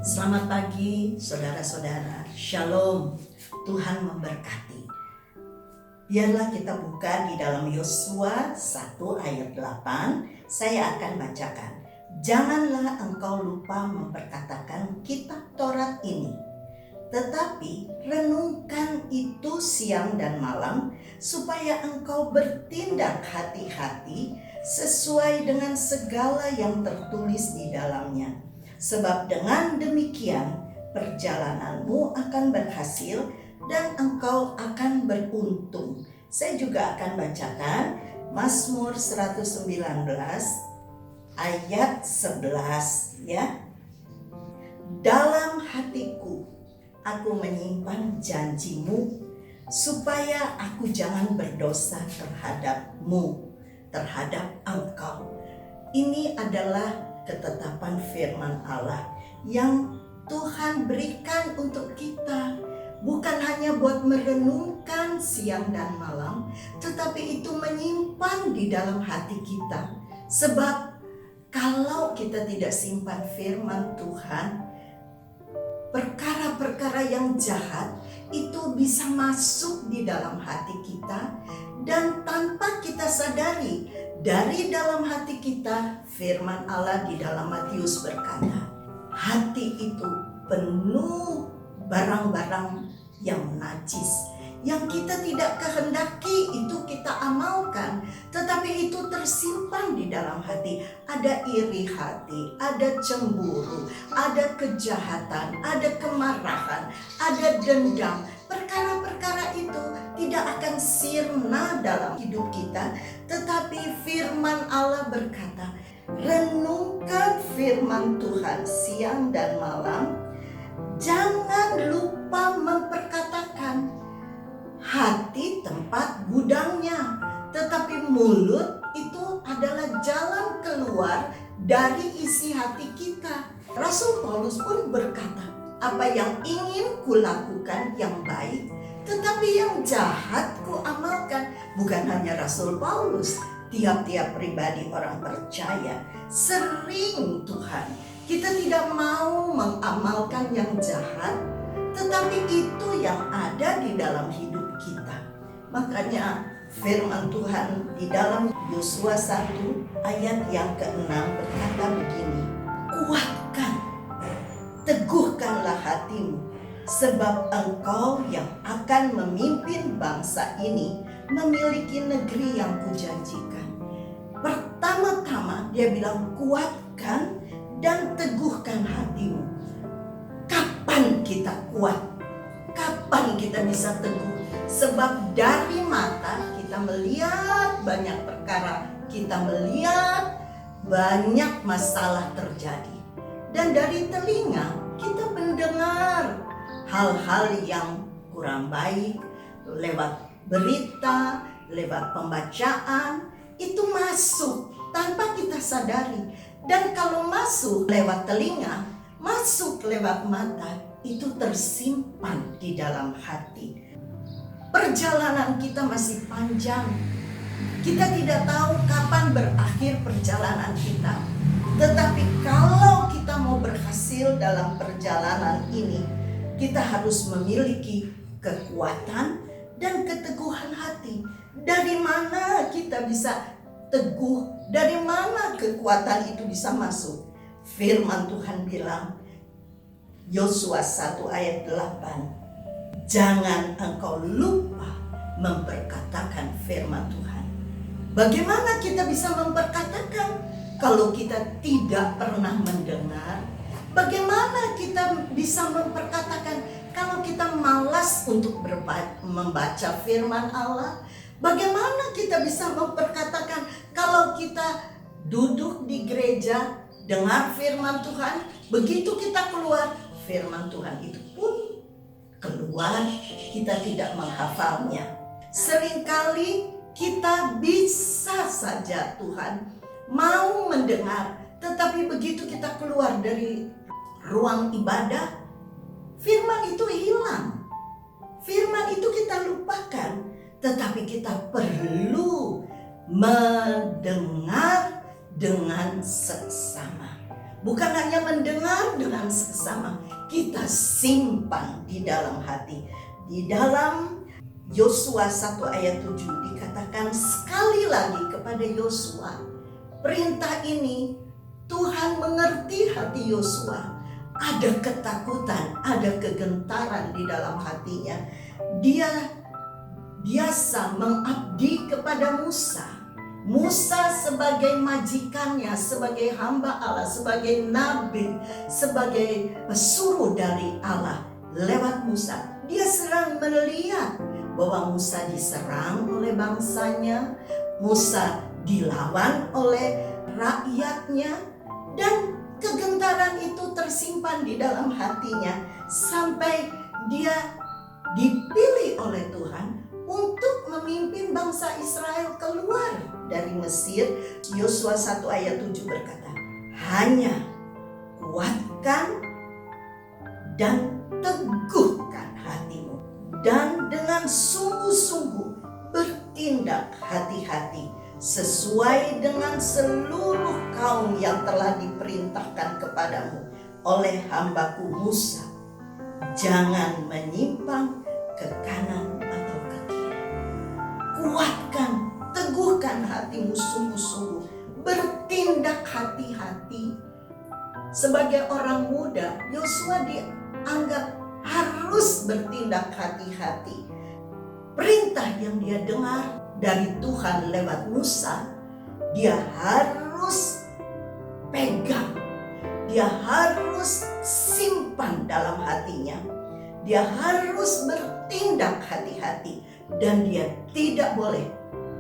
Selamat pagi saudara-saudara, Shalom, Tuhan memberkati. Biarlah kita buka di dalam Yosua 1 ayat 8, saya akan bacakan. Janganlah engkau lupa memperkatakan kitab Taurat ini, tetapi renungkan itu siang dan malam, supaya engkau bertindak hati-hati sesuai dengan segala yang tertulis di dalamnya. Sebab dengan demikian perjalananmu akan berhasil dan engkau akan beruntung. Saya juga akan bacakan Mazmur 119 ayat 11 ya. Dalam hatiku aku menyimpan janjimu, supaya aku jangan berdosa terhadapmu, terhadap engkau. Ini adalah ketetapan firman Allah yang Tuhan berikan untuk kita, bukan hanya buat merenungkan siang dan malam, tetapi itu menyimpan di dalam hati kita. Sebab kalau kita tidak simpan firman Tuhan, perkara-perkara yang jahat itu bisa masuk di dalam hati kita, dan tanpa kita sadari, dari dalam hati kita, firman Allah di dalam Matius berkata, hati itu penuh barang-barang yang najis, yang kita tidak kehendaki itu kita amalkan, tetapi itu tersimpan di dalam hati. Ada iri hati, ada cemburu, ada kejahatan, ada kemarahan, ada dendam. Perkara-perkara itu tidak akan sirna dalam hidup kita, tetapi firman Allah berkata, renungkan firman Tuhan siang dan malam, jangan lupa memperkatakan. Hati tempat gudangnya, tetapi mulut itu adalah jalan keluar dari isi hati kita. Rasul Paulus pun berkata, apa yang ingin kulakukan yang baik, tetapi yang jahat kuamalkan. Bukan hanya Rasul Paulus, tiap-tiap pribadi orang percaya sering Tuhan, kita tidak mau mengamalkan yang jahat, tetapi itu yang ada di dalam hidup kita. Makanya firman Tuhan di dalam Yosua 1 ayat yang ke-6 berkata begini, kuatkan, teguhkanlah hatimu, sebab engkau yang akan memimpin bangsa ini memiliki negeri yang kujanjikan. Pertama-tama dia bilang kuatkan dan teguhkan hatimu. Kapan kita kuat? Kapan kita bisa teguh? Sebab dari mata kita melihat banyak perkara, kita melihat banyak masalah terjadi. Dan dari telinga kita mendengar hal-hal yang kurang baik lewat berita, lewat pembacaan, itu masuk tanpa kita sadari. Dan kalau masuk lewat telinga, masuk lewat mata, itu tersimpan di dalam hati. Perjalanan kita masih panjang. Kita tidak tahu kapan berakhir perjalanan kita. Tetapi kalau kita mau berhasil dalam perjalanan ini, kita harus memiliki kekuatan dan keteguhan hati. Dari mana kita bisa teguh? Dari mana kekuatan itu bisa masuk? Firman Tuhan bilang, Yosua 1 ayat 8, jangan engkau lupa memperkatakan firman Tuhan. Bagaimana kita bisa memperkatakan kalau kita tidak pernah mendengar? Bagaimana kita bisa memperkatakan kalau kita malas untuk membaca firman Allah? Bagaimana kita bisa memperkatakan kalau kita duduk di gereja, dengar firman Tuhan, begitu kita keluar, firman Tuhan itu pun keluar, kita tidak menghafalnya. Seringkali kita bisa saja Tuhan mau mendengar, tetapi begitu kita keluar dari ruang ibadah, firman itu hilang. Firman itu kita lupakan. Tetapi kita perlu mendengar dengan seksama. Bukan hanya mendengar dengan seksama, kita simpan di dalam hati. Di dalam Yosua 1 ayat 7 dikatakan sekali lagi kepada Yosua, perintah ini Tuhan mengerti hati Yosua. Ada ketakutan, ada kegentaran di dalam hatinya. Dia biasa mengabdi kepada Musa. Musa sebagai majikannya, sebagai hamba Allah, sebagai nabi, sebagai pesuruh dari Allah lewat Musa. Dia sedang melihat bahwa Musa diserang oleh bangsanya, Musa dilawan oleh rakyatnya, dan kegentaran itu tersimpan di dalam hatinya sampai dia dipilih oleh Tuhan untuk memimpin bangsa Israel keluar dari Mesir. Yosua 1 ayat 7 berkata, hanya kuatkan dan teguhkan hatimu, dan dengan sungguh-sungguh bertindak hati-hati sesuai dengan seluruh kaum yang telah diperintahkan kepadamu oleh hambaku Musa. Jangan menyimpang ke kanan atau ke kiri. Kuatkan, teguhkan hatimu sungguh-sungguh, bertindak hati-hati. Sebagai orang muda, Yosua dianggap harus bertindak hati-hati. Perintah yang dia dengar dari Tuhan lewat Musa, dia harus pegang, dia harus simpan dalam hatinya. Dia harus bertindak hati-hati, dan dia tidak boleh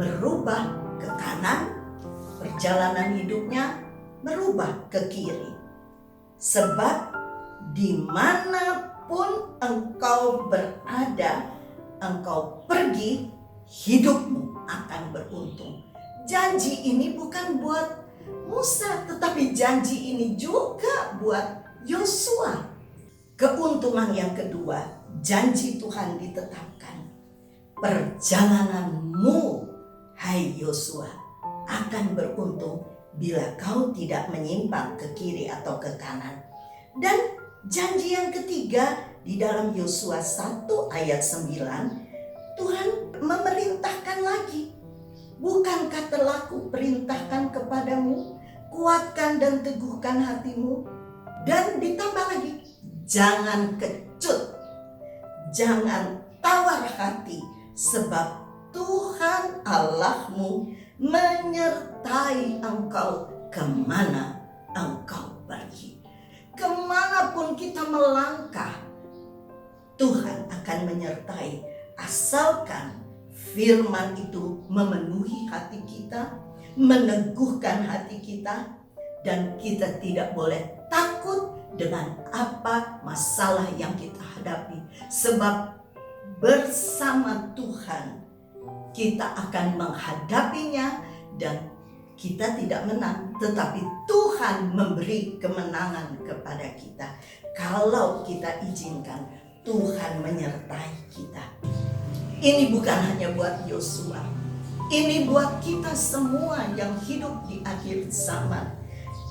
merubah ke kanan, perjalanan hidupnya merubah ke kiri. Sebab dimanapun engkau berada, engkau pergi, hidupmu akan beruntung. Janji ini bukan buat Musa, tetapi janji ini juga buat Yosua. Keuntungan yang kedua, janji Tuhan ditetapkan. Perjalananmu, hai Yosua, akan beruntung bila kau tidak menyimpang ke kiri atau ke kanan. Dan janji yang ketiga di dalam Yosua 1 ayat 9, Tuhan memerintahkan lagi. Bukankah telah kuperintahkan kepadamu, kuatkan dan teguhkan hatimu. Dan ditambah lagi, jangan kecut, jangan tawar hati, sebab Tuhan Allahmu menyertai engkau kemana engkau pergi. Kemanapun kita melangkah, Tuhan akan menyertai, asalkan firman itu memenuhi hati kita, meneguhkan hati kita, dan kita tidak boleh takut dengan apa masalah yang kita hadapi. Sebab bersama Tuhan kita akan menghadapinya, dan kita tidak menang, tetapi Tuhan memberi kemenangan kepada kita. Kalau kita izinkan Tuhan menyertai kita. Ini bukan hanya buat Yosua, ini buat kita semua yang hidup di akhir zaman.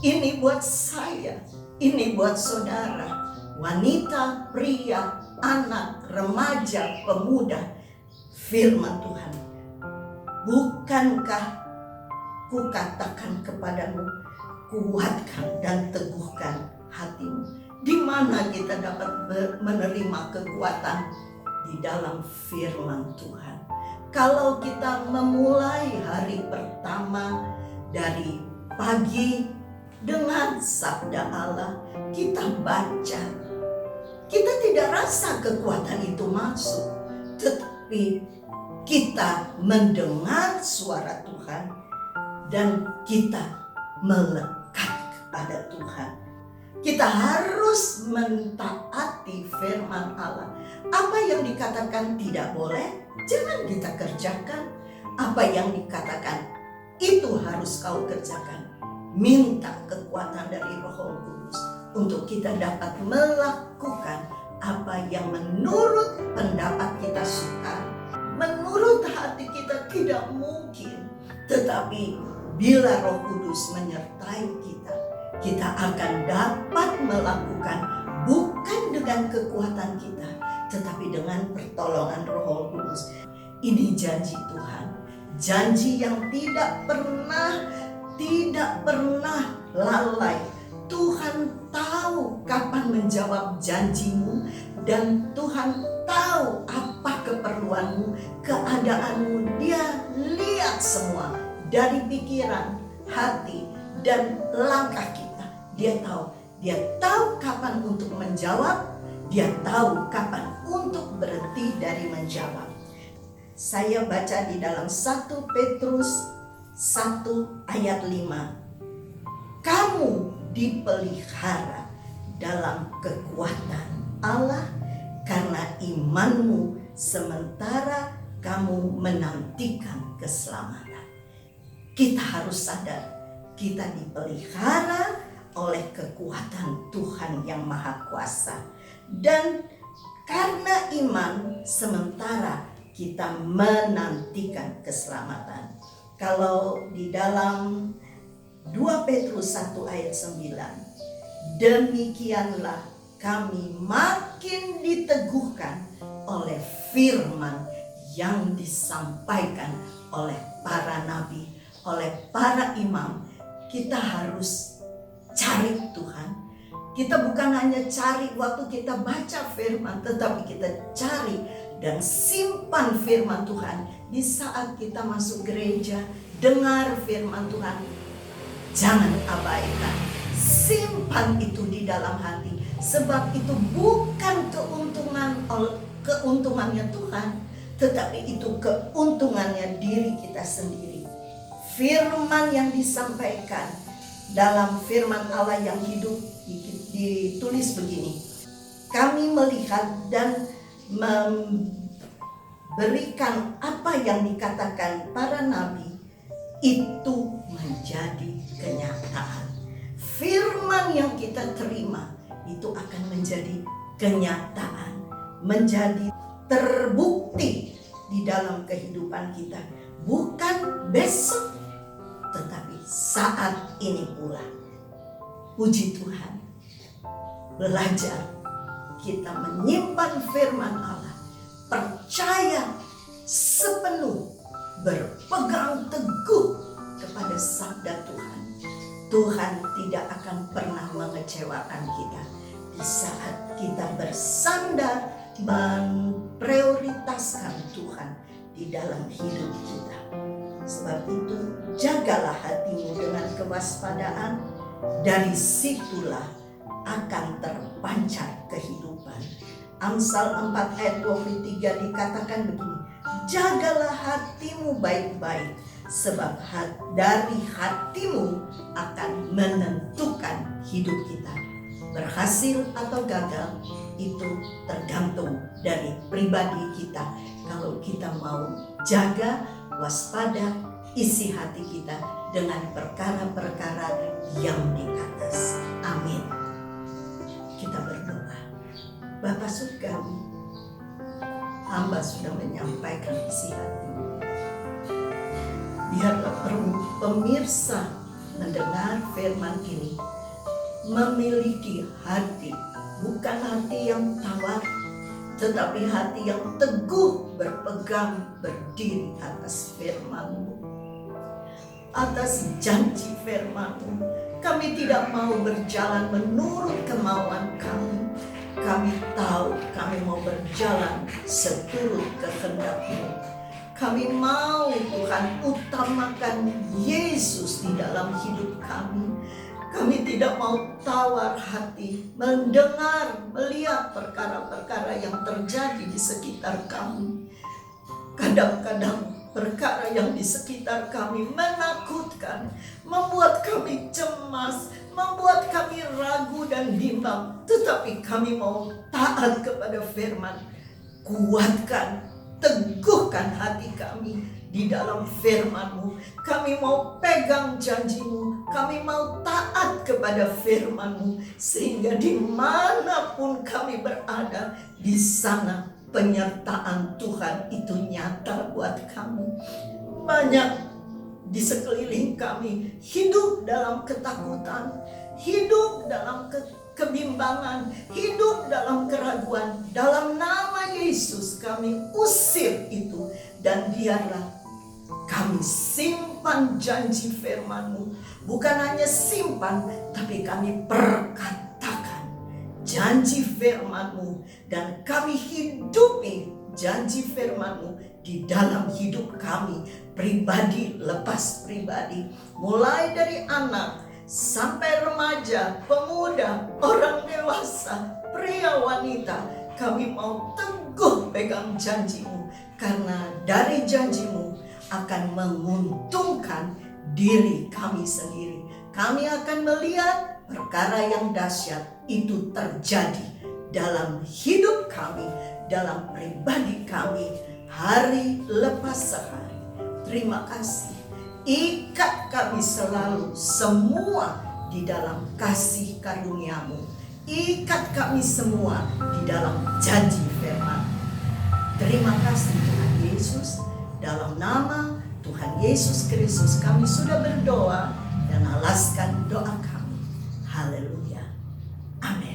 Ini buat saya, ini buat saudara, wanita, pria, anak, remaja, pemuda. Firman Tuhan, bukankah kukatakan kepadamu, kuatkan dan teguhkan hatimu. Di mana kita dapat menerima kekuatan? Di dalam firman Tuhan. Kalau kita memulai hari pertama dari pagi dengan sabda Allah, kita baca, kita tidak rasa kekuatan itu masuk, tetapi kita mendengar suara Tuhan dan kita melekat kepada Tuhan. Kita harus mentaati firman Allah. Apa yang dikatakan tidak boleh, jangan kita kerjakan. Apa yang dikatakan itu harus kau kerjakan. Minta kekuatan dari Roh Kudus untuk kita dapat melakukan apa yang menurut pendapat kita suka, menurut hati kita tidak mungkin. Tetapi bila Roh Kudus menyertai kita, kita akan dapat melakukan bukan dengan kekuatan kita, tetapi dengan pertolongan Roh Kudus. Ini janji Tuhan, janji yang tidak pernah lalai. Tuhan tahu kapan menjawab janjimu, dan Tuhan tahu apa keperluanmu, keadaanmu. Dia lihat semua dari pikiran, hati, dan langkah kita. Dia tahu kapan untuk menjawab, dia tahu kapan untuk berhenti dari menjawab. Saya baca di dalam 1 Petrus 1 ayat 5. Kamu dipelihara dalam kekuatan Allah karena imanmu sementara kamu menantikan keselamatan. Kita harus sadar, kita dipelihara oleh kekuatan Tuhan yang Maha Kuasa. Dan karena iman sementara kita menantikan keselamatan. Kalau di dalam 2 Petrus 1 ayat 9, demikianlah kami makin diteguhkan oleh firman yang disampaikan oleh para nabi, oleh para imam. Kita harus cari Tuhan. Kita bukan hanya cari waktu kita baca firman, tetapi kita cari dan simpan firman Tuhan di saat kita masuk gereja, dengar firman Tuhan. Jangan abaikan, simpan itu di dalam hati, sebab itu bukan keuntungannya Tuhan, tetapi itu keuntungannya diri kita sendiri. Firman yang disampaikan dalam firman Allah yang hidup ditulis begini, kami melihat dan memberikan apa yang dikatakan para nabi itu menjadi kenyataan. Firman yang kita terima itu akan menjadi kenyataan, menjadi terbukti di dalam kehidupan kita. Bukan besok, tetapi saat ini pula. Puji Tuhan, belajar kita menyimpan firman Allah, percaya sepenuh, berpegang teguh kepada sabda Tuhan. Tuhan tidak akan pernah mengecewakan kita di saat kita bersandar memprioritaskan Tuhan di dalam hidup kita. Sebab itu jagalah hatimu dengan kewaspadaan, dari situlah akan terpancar kehidupan. Amsal 4 ayat 23 dikatakan begini, jagalah hatimu baik-baik, sebab dari hatimu akan menentukan hidup kita. Berhasil atau gagal itu tergantung dari pribadi kita. Kalau kita mau jaga, waspada, isi hati kita dengan perkara-perkara yang di atas. Amin. Kita berdoa. Bapa Surgawi, hamba sudah menyampaikan isi hati. Biarlah pemirsa mendengar firman ini memiliki hati, bukan hati yang tawar, tetapi hati yang teguh berpegang berdiri atas firman-Mu, atas janji firman-Mu. Kami tidak mau berjalan menurut kemauan kami. Kami tahu kami mau berjalan seturut kehendak-Mu. Kami mau Tuhan utamakan Yesus di dalam hidup kami. Kami tidak mau tawar hati mendengar, melihat perkara-perkara yang terjadi di sekitar kami. Kadang-kadang perkara yang di sekitar kami menakutkan, membuat kami cemas, membuat kami ragu dan bimbang. Tetapi kami mau taat kepada firman. Kuatkan, teguhkan hati kami di dalam firman-Mu. Kami mau pegang janji-Mu. Kami mau taat kepada firman-Mu. Sehingga dimanapun kami berada, di sana penyertaan Tuhan itu nyata buat kami. Banyak di sekeliling kami hidup dalam ketakutan, hidup dalam kebimbangan, hidup dalam keraguan. Dalam nama Yesus kami usir itu, dan biarlah kami simpan janji firman-Mu. Bukan hanya simpan, tapi kami perkatakan janji firman-Mu, dan kami hidupi janji firman-Mu di dalam hidup kami, pribadi lepas pribadi, mulai dari anak sampai remaja, pemuda, orang dewasa, pria, wanita. Kami mau teguh pegang janji-Mu, karena dari janji-Mu akan menguntungkan diri kami sendiri. Kami akan melihat perkara yang dahsyat itu terjadi dalam hidup kami, dalam pribadi kami, hari lepas hari. Terima kasih. Ikat kami selalu semua di dalam kasih karunia-Mu. Ikat kami semua di dalam janji firman. Terima kasih Tuhan Yesus. Dalam nama Tuhan Yesus Kristus kami sudah berdoa dan alaskan doa kami. Haleluya. Amin.